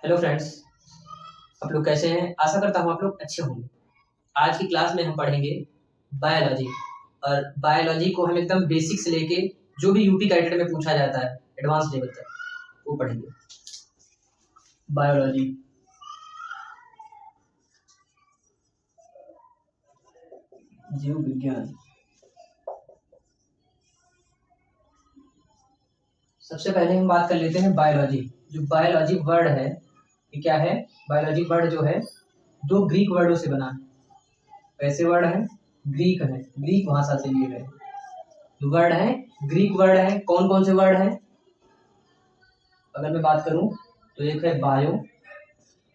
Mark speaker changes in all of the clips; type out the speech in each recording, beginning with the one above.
Speaker 1: Hello friends. आप लोग कैसे हैं? आशा करता हूँ आप लोग अच्छे होंगे। आज की क्लास में हम पढ़ेंगे बायोलॉजी। और बायोलॉजी को हम एकदम बेसिक से लेके जो भी यूपी कैटेगरी में पूछा जाता है एडवांस लेवल तक वो पढ़ेंगे। बायोलॉजी जीव विज्ञान। सबसे पहले हम बात कर लेते हैं बायोलॉजी। जो बायोलॉजी वर्ड है ये क्या है? बायोलॉजी वर्ड जो है दो ग्रीक वर्डों से बना है। कैसे वर्ड है? ग्रीक है, ग्रीक भाषा से लिए गए वर्ड है, ग्रीक वर्ड है। कौन कौन से वर्ड है? अगर मैं बात करूं तो एक है बायो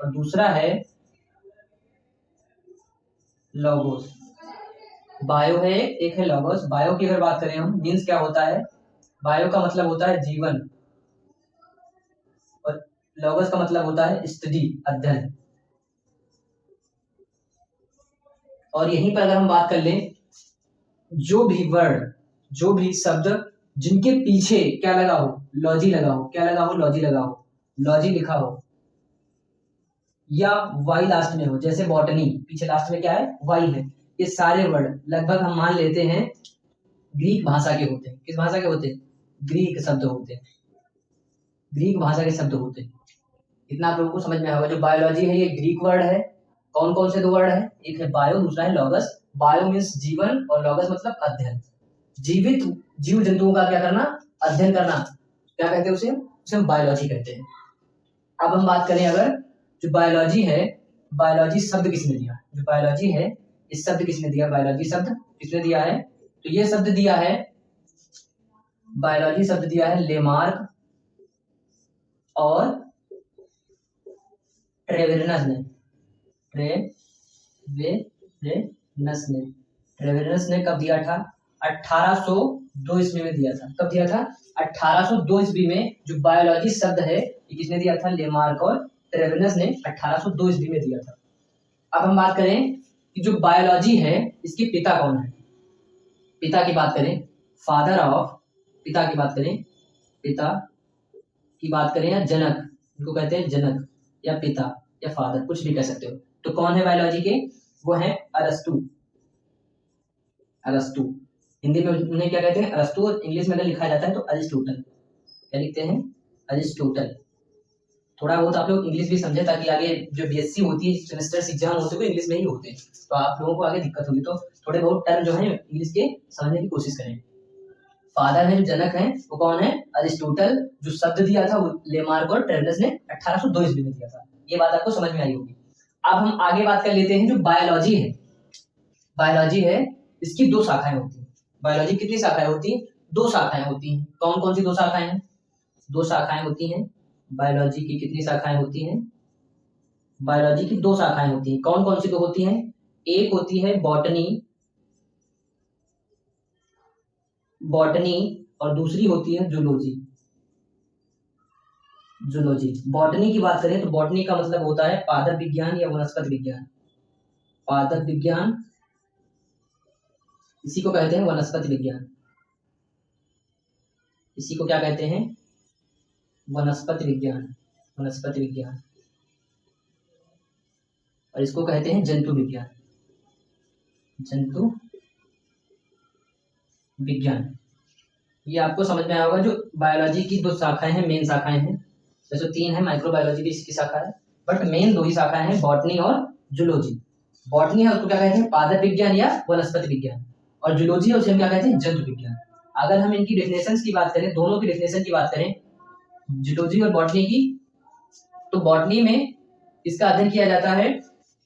Speaker 1: और दूसरा है लॉगोस। बायो है, एक है लॉगोस। बायो की अगर बात करें हम, मीन्स क्या होता है? बायो का मतलब होता है जीवन और लॉगोस का मतलब होता है स्टडी, अध्ययन। और यहीं पर अगर हम बात कर लें, जो भी वर्ड, जो भी शब्द जिनके पीछे क्या लगा हो? लॉजी लगा हो। क्या लगा हो? लॉजी लगा हो, लॉजी लिखा हो या वाई लास्ट में हो। जैसे बॉटनी, पीछे लास्ट में क्या है? वाई है। ये सारे वर्ड लगभग हम मान लेते हैं ग्रीक भाषा के होते हैं। किस भाषा के होते हैं? ग्रीक शब्द होते हैं, ग्रीक भाषा के शब्द होते हैं। इतना आप लोगों को समझ में आएगा। जो बायोलॉजी है ये ग्रीक वर्ड है। कौन कौन से दो वर्ड है? एक है बायो, दूसरा है लॉगस। बायो मीन्स जीवन और लॉगस मतलब अध्ययन। जीवित जीव जंतुओं का क्या करना? अध्ययन करना। क्या कहते हैं उसे? उसे हम बायोलॉजी कहते हैं। अब हम बात करें, अगर जो बायोलॉजी है, बायोलॉजी शब्द किसने दिया? जो बायोलॉजी है इस शब्द किसने दिया? बायोलॉजी शब्द किसने दिया है? तो ये शब्द दिया है, बायोलॉजी शब्द दिया है लेमार्क और ट्रेवेरनस ने। ट्रेवेरनस ने कब दिया था? 1802 ईस्वी में दिया था। कब दिया था? 1802 ईस्वी में। जो बायोलॉजी शब्द है ये किसने दिया था? लेमार्क और ट्रेवेरनस ने 1802 ईस्वी में दिया था। अब हम बात करें कि जो बायोलॉजी है इसके पिता कौन है? पिता की बात करें, फादर ऑफ, पिता की बात करें, पिता की बात करें या जनक, इनको कहते हैं जनक या पिता या फादर, कुछ भी कह सकते हो। तो कौन है बायोलॉजी के? वो है अरस्तु। अरस्तु, हिंदी में उन्हें क्या कहते हैं? अरस्तु। और इंग्लिश में अगर लिखा जाता है तो अरिस्टोटल। क्या लिखते हैं? अरिस्टोटल। थोड़ा बहुत आप लोग इंग्लिश भी समझे ताकि आगे जो बीएससी होती है, सेमेस्टर एग्जाम होते हैं वो इंग्लिश में ही होते हैं, तो आप लोगों को आगे दिक्कत होगी। तो थोड़े बहुत टर्म जो है इंग्लिश के समझने की कोशिश करें। फादर है, जो जनक है, वो कौन है? अरिस्टोटल। जो शब्द दिया था वो लेमार्क और ट्रेवेरनस ने 1802 ईस्वी में दिया था। ये बात आपको समझ में आई होगी। अब हम आगे बात कर लेते हैं जो बायोलॉजी है। बायोलॉजी है, इसकी दो शाखाएं होती हैं। बायोलॉजी कितनी शाखाएं होती हैं? दो शाखाएं होती हैं। कौन कौन सी दो शाखाएं हैं? दो शाखाएं होती हैं। बायोलॉजी की कितनी शाखाएं होती हैं? बायोलॉजी की दो शाखाएं होती हैं। कौन कौन सी दो होती हैं? एक होती है बॉटनी, बॉटनी, और दूसरी होती है जूलॉजी। जूलॉजी। बॉटनी की बात करें तो बॉटनी का मतलब होता है पादप विज्ञान या वनस्पति विज्ञान। पादप विज्ञान, इसी को कहते हैं वनस्पति विज्ञान। इसी को क्या कहते हैं? वनस्पति विज्ञान। वनस्पति विज्ञान। और इसको कहते हैं जंतु विज्ञान। जंतु विज्ञान। ये आपको समझ में आया होगा। जो बायोलॉजी की दो शाखाएं हैं, मेन शाखाएं हैं, वैसे तीन है, माइक्रोबायोलॉजी भी इसकी शाखा है, बट मेन दो ही शाखाएं हैं, बॉटनी और जूलॉजी। बॉटनी है उसको क्या कहते हैं? पादप विज्ञान या वनस्पति विज्ञान। और जूलॉजी है उसे हम क्या कहते हैं? जंतु विज्ञान। अगर हम इनकी डेफिनेशंस की बात करें, दोनों की डेफिनेशन की बात करें, जूलॉजी और बॉटनी की, तो बॉटनी में इसका अध्ययन किया जाता है,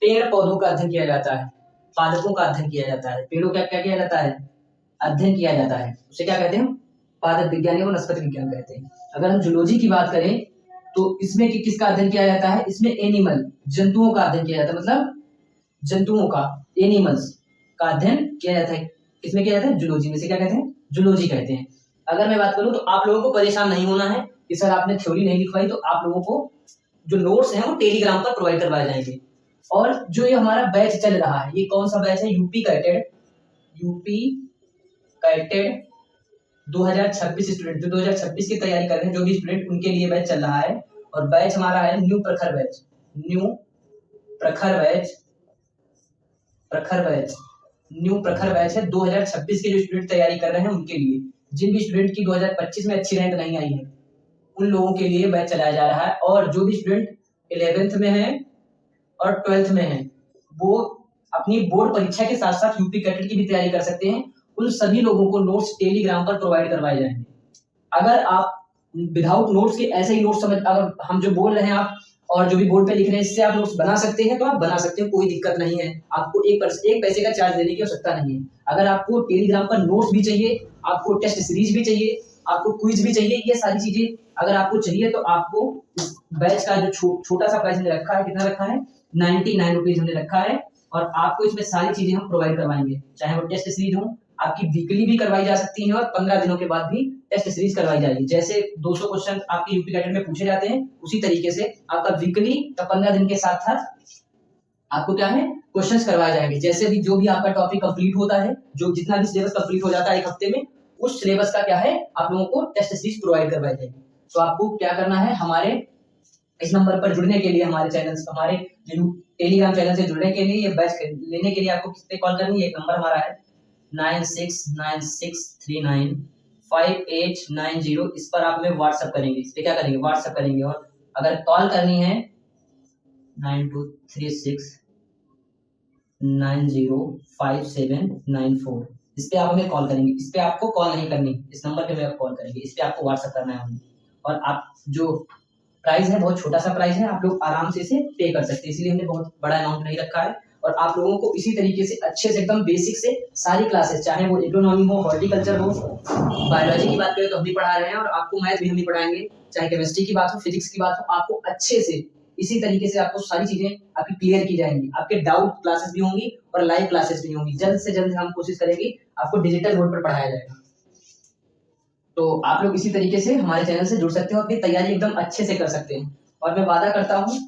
Speaker 1: पेड़ पौधों का अध्ययन किया जाता है, पादपों का अध्ययन किया जाता है। पेड़ों का क्या किया जाता है? अध्ययन किया जाता है। उसे क्या कहते हैं? पादप विज्ञान या वनस्पति विज्ञान कहते हैं। अगर हम जूलॉजी की बात करें तो इसमें किसका अध्ययन किया जाता है? इसमें एनिमल, जंतुओं का अध्ययन किया जाता है। मतलब जंतुओं का, एनिमल्स का अध्ययन किया जाता है। किसमें किया जाता है? जूलॉजी में। से क्या कहते हैं? जूलॉजी कहते हैं। अगर मैं बात करूं तो आप लोगों को परेशान नहीं होना है कि सर आपने थ्योरी नहीं लिखवाई, तो आप लोगों को जो नोट्स हैं वो टेलीग्राम पर प्रोवाइड करवाए जाएंगे। और जो ये हमारा बैच चल रहा है, ये कौन सा बैच है? UP CATET. UP CATET 2026 student, जो 2026 की तैयारी कर रहे हैं, जो भी स्टूडेंट, उनके लिए बैच चल रहा है। और बैच हमारा है न्यू प्रखर बैच, न्यू प्रखर बैच, न्यू प्रखर बैच है 2026 के जो स्टूडेंट तैयारी कर रहे हैं उनके लिए। जिन भी स्टूडेंट की 2025 में अच्छी रैंक नहीं आई है उन लोगों के लिए बैच चलाया जा रहा है। और जो भी स्टूडेंट 11th में है और 12th में है वो अपनी बोर्ड परीक्षा के साथ साथ यूपी कैडेट की भी तैयारी कर सकते हैं। उन सभी लोगों को नोट्स टेलीग्राम पर प्रोवाइड करवाए जाएंगे। अगर आप विदाउट नोट्स के ऐसे ही नोट्स समझ, अगर हम जो बोल रहे हैं आप और जो भी बोर्ड पे लिख रहे हैं इससे आप नोट्स बना सकते हैं तो आप बना सकते हैं, कोई दिक्कत नहीं है। आपको एक पैसे का चार्ज देने की आवश्यकता नहीं है। अगर आपको टेलीग्राम पर नोट्स भी चाहिए, आपको टेस्ट सीरीज भी चाहिए, आपको क्विज भी चाहिए, ये सारी चीजें अगर आपको चाहिए तो आपको बैच का जो छोटा सा प्राइस हमने रखा है, कितना रखा है 99 रुपीज हमने रखा है। और आपको इसमें सारी चीजें हम प्रोवाइड करवाएंगे, चाहे वो टेस्ट सीरीज हो, आपकी वीकली भी करवाई जा सकती है और 15 दिनों के बाद भी टेस्ट सीरीज करवाई जाएगी। जैसे 200 क्वेश्चन आपके यूपी कैडेट में पूछे जाते हैं उसी तरीके से आपका वीकली का 15 दिन के साथ साथ आपको क्या है क्वेश्चंस करवाए जाएंगे। जैसे भी जो भी आपका टॉपिक कंप्लीट होता है, जो जितना भी सिलेबस कंप्लीट हो जाता है एक हफ्ते में, उस सिलेबस का क्या है आप लोगों को टेस्ट सीरीज प्रोवाइड करवाई जाएगी। तो आपको क्या करना है, हमारे इस नंबर पर जुड़ने के लिए, हमारे टेलीग्राम चैनल से जुड़ने के लिए, ये बैच लेने के लिए आपको किस पे कॉल करनी है, एक नंबर हमारा है 9696395890। इस पर आप हमें व्हाट्सएप करेंगे, इस पे क्या करेंगे व्हाट्सएप करेंगे। और अगर कॉल करनी है 9236905794, इस पे आप हमें कॉल करेंगे। इस पे आपको कॉल नहीं करनी, इस नंबर पे हमें कॉल करेंगे, इस पे आपको व्हाट्सएप करना है हमें। और आप जो प्राइस है बहुत छोटा सा प्राइस है, आप लोग आराम से इसे पे कर सकते हैं, इसलिए हमने बहुत बड़ा अमाउंट नहीं रखा है। और आप लोगों को इसी तरीके से अच्छे से एकदम बेसिक से सारी क्लासेस, चाहे वो एग्रोनॉमी हो, हॉर्टिकल्चर हो, बायोलॉजी की बात करें तो हम भी पढ़ा रहे हैं और आपको मैथ भी हम ही पढ़ाएंगे, चाहे केमिस्ट्री की बात हो, फिजिक्स की बात हो, आपको अच्छे से इसी तरीके से आपको सारी चीजें आपकी क्लियर की जाएंगी। आपके डाउट क्लासेस भी होंगी और लाइव क्लासेस भी होंगी। जल्द से जल्द हम कोशिश करेंगे आपको डिजिटल बोर्ड पर पढ़ाया जाएगा। तो आप लोग इसी तरीके से हमारे चैनल से जुड़ सकते हो, अपनी तैयारी एकदम अच्छे से कर सकते हैं। और मैं वादा करता हूँ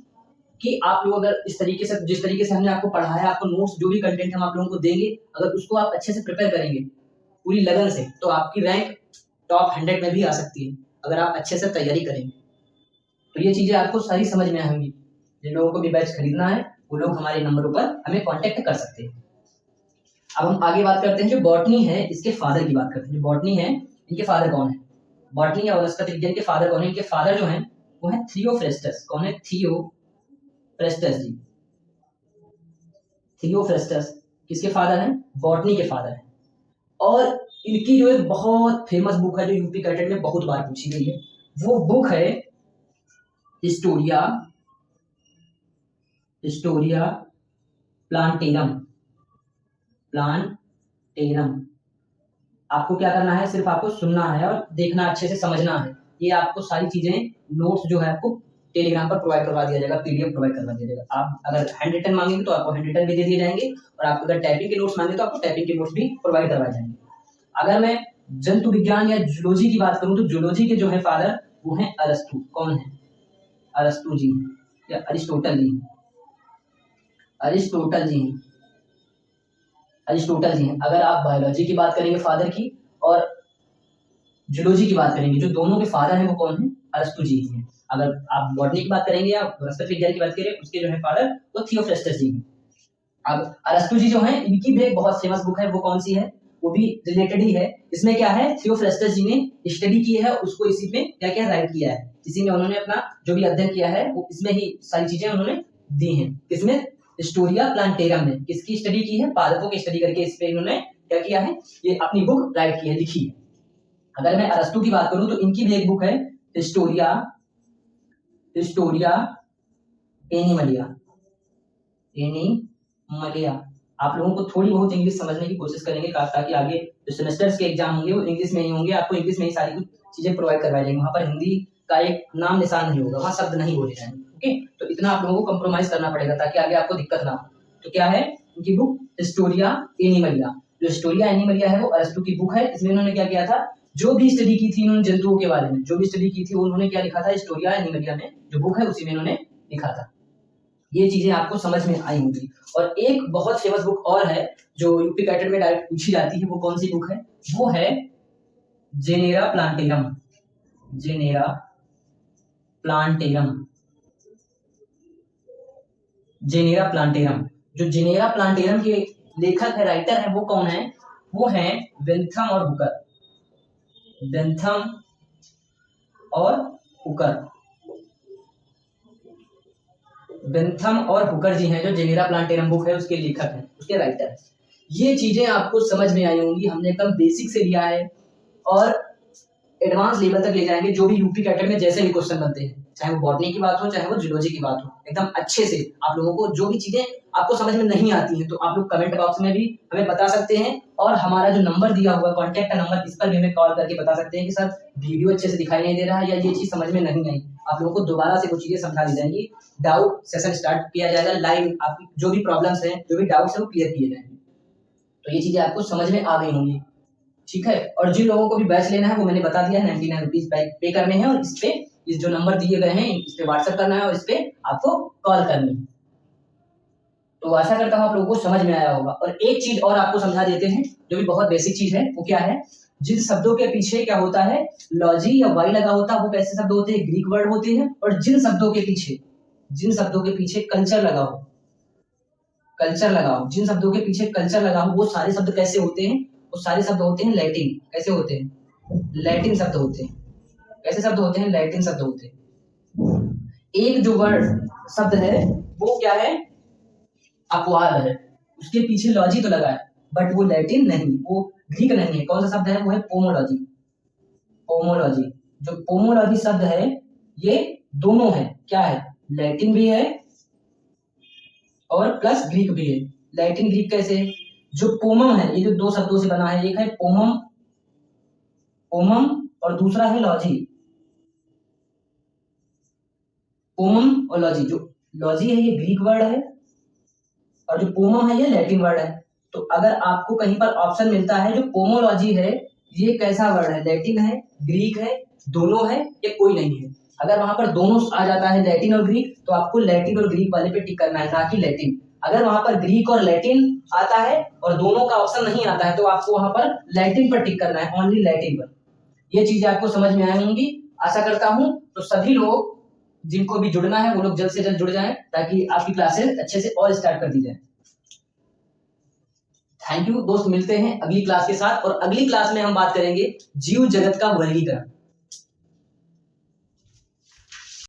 Speaker 1: कि आप लोग अगर इस तरीके से, जिस तरीके से हमने आपको पढ़ाया, आपको नोट्स जो भी कंटेंट हम आप लोगों को देंगे, अगर उसको आप अच्छे से प्रिपेयर करेंगे पूरी लगन से, तो आपकी रैंक टॉप 100 में भी आ सकती है अगर आप अच्छे से तैयारी करेंगे। तो ये चीजें आपको सारी समझ में आएंगी। जिन लोगों को भी बैच खरीदना है वो लोग हमारे नंबरों पर हमें कांटेक्ट कर सकते हैं। अब हम आगे बात करते हैं, जो बॉटनी है इसके फादर की बात करते हैं। जो बॉटनी है इनके फादर कौन है, बॉटनी या वनस्पति विज्ञान के फादर कौन है? इनके फादर जो हैं वो है थियोफ्रेस्टस। कौन है? थियोफ्रेस्टस जी। थियोफ्रेस्टस किसके फादर हैं? बॉटनी के फादर हैं। और इनकी जो एक बहुत फेमस बुक है जो यूपी कैडेट में बहुत बार पूछी गई है, वो बुक है हिस्टोरिया प्लांटेरम। आपको क्या करना है, सिर्फ आपको सुनना है और देखना, अच्छे से समझना है। ये आपको सारी चीजें नोट्स जो है आपको टेलीग्राम पर प्रोवाइड करवा दिया जाएगा, पीडीएफ प्रोवाइड करवा दिया जाएगा। आप अगर हैंड रिटन मांगेंगे तो आपको हैंड रिटन भी दे दिए जाएंगे, और आपको अगर टाइपिंग के नोट्स मांगे तो आपको टाइपिंग के नोट्स भी प्रोवाइड करवाए जाएंगे। अगर मैं जंतु विज्ञान या जूलॉजी की बात करूं तो जूलॉजी के जो है फादर वो है अरस्तु। कौन है? अरस्तु जी या अरिस्टोटल जी। अरिस्टोटल जी हैं। अगर आप बायोलॉजी की बात करेंगे फादर की, और जूलॉजी की बात करेंगे, जो दोनों के फादर हैं वो कौन है? अरस्तु जी हैं। अगर आप बॉटनी की बात करेंगे या वनस्पति विज्ञान की बात करें, उसके जो है फादर वो थियोफ्रेस्टस जी हैं। अब अरस्तु जी जो हैं इनकी भी एक बहुत फेमस बुक है, वो कौन सी है? वो भी रिलेटेड ही है। इसमें क्या है, थियोफ्रेस्टस जी ने स्टडी की है, उसको इसी में क्या क्या राइट किया है, इसी में उन्होंने अपना जो भी अध्ययन किया है वो इसमें ही सारी चीजें उन्होंने दी हैं। इसमें हिस्टोरिया प्लांटेरम में किसकी स्टडी की है? पादपों की स्टडी करके इस पे इन्होंने क्या किया है, ये अपनी बुक राइट की है, लिखी है। अगर मैं अरस्तु की बात करूं तो इनकी भी एक बुक है हिस्टोरिया एनिमलिया। आप लोगों को थोड़ी बहुत इंग्लिश समझने की कोशिश करेंगे ताकि आगे जो सेमेस्टर्स के एग्जाम होंगे वो इंग्लिश में ही होंगे, आपको इंग्लिश में ही सारी कुछ चीजें प्रोवाइड करवाई जाएंगी। वहां पर हिंदी का एक नाम निशान नहीं होगा, वहां शब्द नहीं बोले जाएंगे। ओके, तो इतना आप लोगों को कंप्रोमाइज करना पड़ेगा ताकि आगे आपको दिक्कत ना हो। तो क्या है इनकी बुक? Historia Animalia. जो हिस्टोरिया एनिमलिया है वो अरस्तु की बुक है। इसमें उन्होंने क्या किया था, जो भी स्टडी की थी इन्होंने जंतुओं के बारे में, जो भी स्टडी की थी उन्होंने क्या लिखा था, हिस्टोरिया एनिमलिया में जो बुक है उसी में इन्होंने लिखा था। ये चीजें आपको समझ में आई होंगी। और एक बहुत फेमस बुक और है जो यूपी कैडेट में डायरेक्ट पूछी जाती है, वो कौन सी बुक है? वो है genera plantarum. Plantarum, genera plantarum. जो जेनेरा प्लांटेरम के लेखक है, राइटर है, वो कौन है? वो है बेंथम और हुकर। बेंथम और हुकर, बेंथम और हुकर जी हैं जो जेनेरा प्लांटेरम बुक है उसके लेखक हैं, उसके राइटर हैं। ये चीजें आपको समझ में आई होंगी। हमने एकदम बेसिक से लिया है और एडवांस लेवल तक ले जाएंगे। जो भी यूपी कैटेगरी में जैसे भी क्वेश्चन बनते हैं, चाहे वो बॉटनी की बात हो, चाहे वो जूलॉजी की बात हो, एकदम अच्छे से आप लोगों को जो भी चीजें आपको समझ में नहीं आती हैं तो आप लोग कमेंट बॉक्स में भी हमें बता सकते हैं। और हमारा जो नंबर दिया हुआ है, कॉन्टैक्ट का नंबर, इस पर भी हमें कॉल करके बता सकते हैं कि सर वीडियो अच्छे से दिखाई नहीं दे रहा है या ये चीज समझ में नहीं आई। आप लोगों को दोबारा से वो चीजें समझा दी जाएंगी। डाउट सेशन स्टार्ट किया जाएगा लाइव। आपकी जो भी प्रॉब्लम्स हैं, जो भी डाउट्स हैं, वो क्लियर किए जाएंगे। तो ये चीजें आपको समझ में आ गई होंगी, ठीक है। और जिन लोगों को भी बैच लेना है वो मैंने बता दिया है, 99 रुपीज पे करने हैं और इस पे इस जो नंबर दिए गए हैं इस पे व्हाट्सएप करना है और इस पे आपको कॉल करनी है। तो आशा करता हूँ आप लोगों को समझ में आया होगा। और एक चीज और आपको समझा देते हैं जो भी बहुत बेसिक चीज है, वो क्या है? जिन शब्दों के पीछे क्या होता है, लॉजी या वाई लगा होता है, वो कैसे शब्द होते हैं? ग्रीक वर्ड होते हैं। और जिन शब्दों के पीछे कल्चर लगा हो, कल्चर लगाओ, जिन शब्दों के पीछे कल्चर लगाओ, वो सारे शब्द कैसे होते हैं? वो सारे शब्द होते हैं लैटिन। कैसे होते हैं? लैटिन शब्द होते हैं। कैसे शब्द होते हैं? लैटिन शब्द होते हैं। एक जो वर्ड शब्द है वो क्या है? अपवाद है, उसके पीछे लॉजी तो लगा है बट वो लैटिन नहीं, वो ग्रीक नहीं है। कौन सा शब्द है? वो है पोमोलॉजी। पोमोलॉजी, जो पोमोलॉजी शब्द है ये दोनों है, क्या है? लैटिन भी है और प्लस ग्रीक भी है। लैटिन ग्रीक कैसे? जो पोमम है, ये जो दो शब्दों से बना है, एक है पोमम, पोमम और दूसरा है लॉजी। पोमम और लॉजी, जो लॉजी है ये ग्रीक वर्ड है और जो पोमम है ये लैटिन वर्ड है। तो अगर आपको कहीं पर ऑप्शन मिलता है जो पोमोलॉजी है, ये कैसा वर्ड है? लैटिन है, ग्रीक है, दोनों है या कोई नहीं है? अगर वहां पर दोनों आ जाता है लैटिन और ग्रीक, तो आपको लैटिन और ग्रीक वाले पे टिक करना है, ना कि लैटिन। अगर वहां पर ग्रीक और लैटिन आता है और दोनों का ऑप्शन नहीं आता है, तो आपको वहां पर लैटिन पर टिक करना है, ओनली लैटिन पर। ये चीजें आपको समझ में आई होंगी आशा करता हूं। तो सभी लोग जिनको भी जुड़ना है वो लोग जल्द से जल्द जुड़ जाएं ताकि आपकी क्लासेस अच्छे से और स्टार्ट कर दी जाए। थैंक यू दोस्त, मिलते हैं अगली क्लास के साथ। और अगली क्लास में हम बात करेंगे जीव जगत का वर्गीकरण।